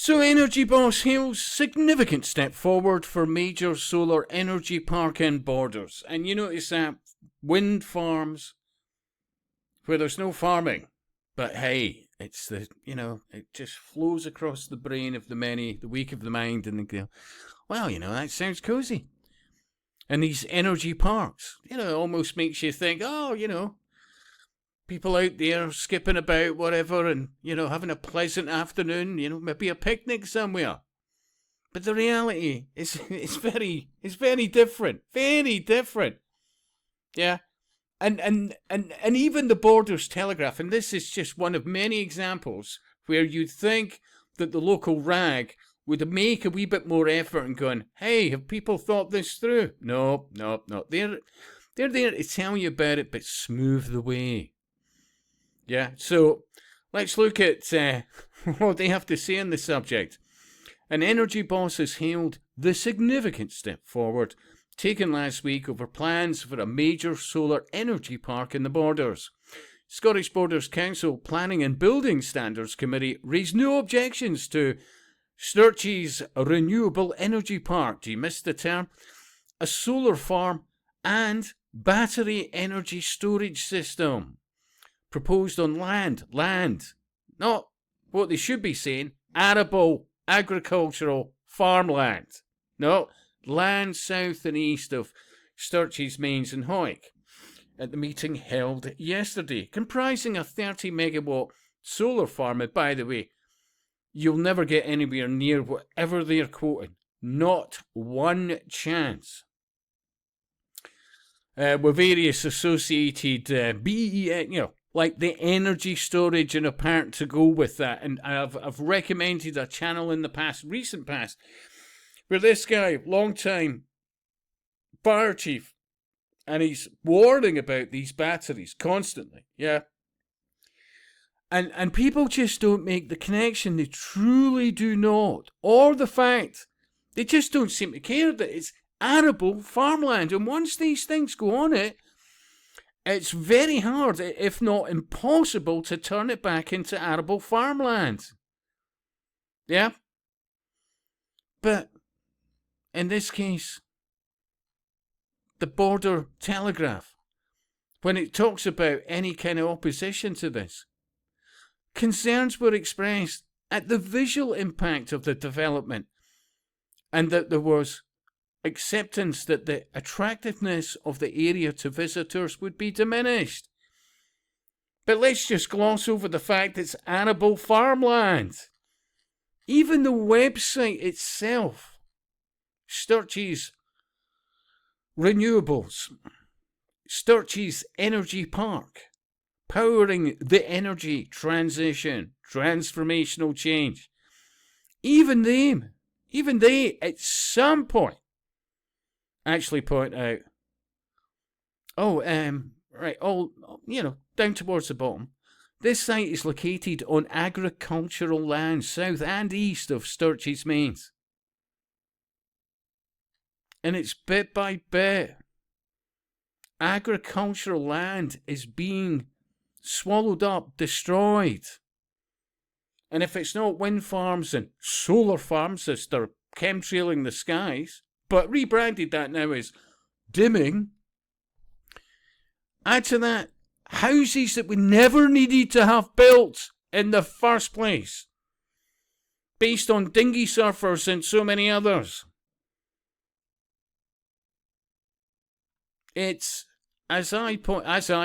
So Energy Boss hails significant step forward for major solar energy park in Borders. And you notice that wind farms where there's no farming. But hey, it's it just flows across the brain of the many, the weak of the mind, and they go, well, that sounds cozy. And these energy parks, it almost makes you think, people out there skipping about, whatever, and, having a pleasant afternoon, maybe a picnic somewhere. But the reality is very different. Very different. Yeah. And even the Borders Telegraph, and this is just one of many examples where you'd think that the local rag would make a wee bit more effort and going, hey, have people thought this through? No. They're there to tell you about it, but smooth the way. Yeah, so let's look at what they have to say on the subject. An Energy Boss has hailed the significant step forward taken last week over plans for a major solar energy park in the Borders. Scottish Borders Council Planning and Building Standards Committee raised no objections to Sturtse's Renewable Energy Park. Do you miss the term? A solar farm and battery energy storage system proposed on land, not what they should be saying, arable, agricultural farmland. No, land south and east of Sturtse's, Mains and Hoyk. At the meeting held yesterday, comprising a 30 megawatt solar farm. And by the way, you'll never get anywhere near whatever they're quoting. Not one chance. With various associated like the energy storage and a part to go with that. And I've recommended a channel in the recent past, where this guy, long-time fire chief, and he's warning about these batteries constantly, yeah. And people just don't make the connection. They truly do not. Or the fact, they just don't seem to care that it's arable farmland. And once these things go on it, it's very hard, if not impossible, to turn it back into arable farmland. Yeah? But in this case, the Border Telegraph, when it talks about any kind of opposition to this, concerns were expressed at the visual impact of the development, and that there was acceptance that the attractiveness of the area to visitors would be diminished. But let's just gloss over the fact it's arable farmland. Even the website itself, Sturtse's Renewables, Sturtse's Energy Park, powering the energy transition, transformational change. Even they at some point actually point out, down towards the bottom, this site is located on agricultural land south and east of Sturtse's Mains. And it's bit by bit. Agricultural land is being swallowed up, destroyed. And if it's not wind farms and solar farms as they're chemtrailing the skies, but rebranded that now as dimming, add to that houses that we never needed to have built in the first place, based on dinghy surfers and so many others. It's, as I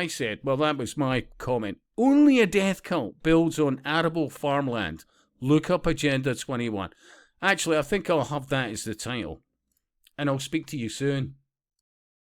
said, well, that was my comment, only a death cult builds on arable farmland. Look up Agenda 21. Actually, I think I'll have that as the title. And I'll speak to you soon.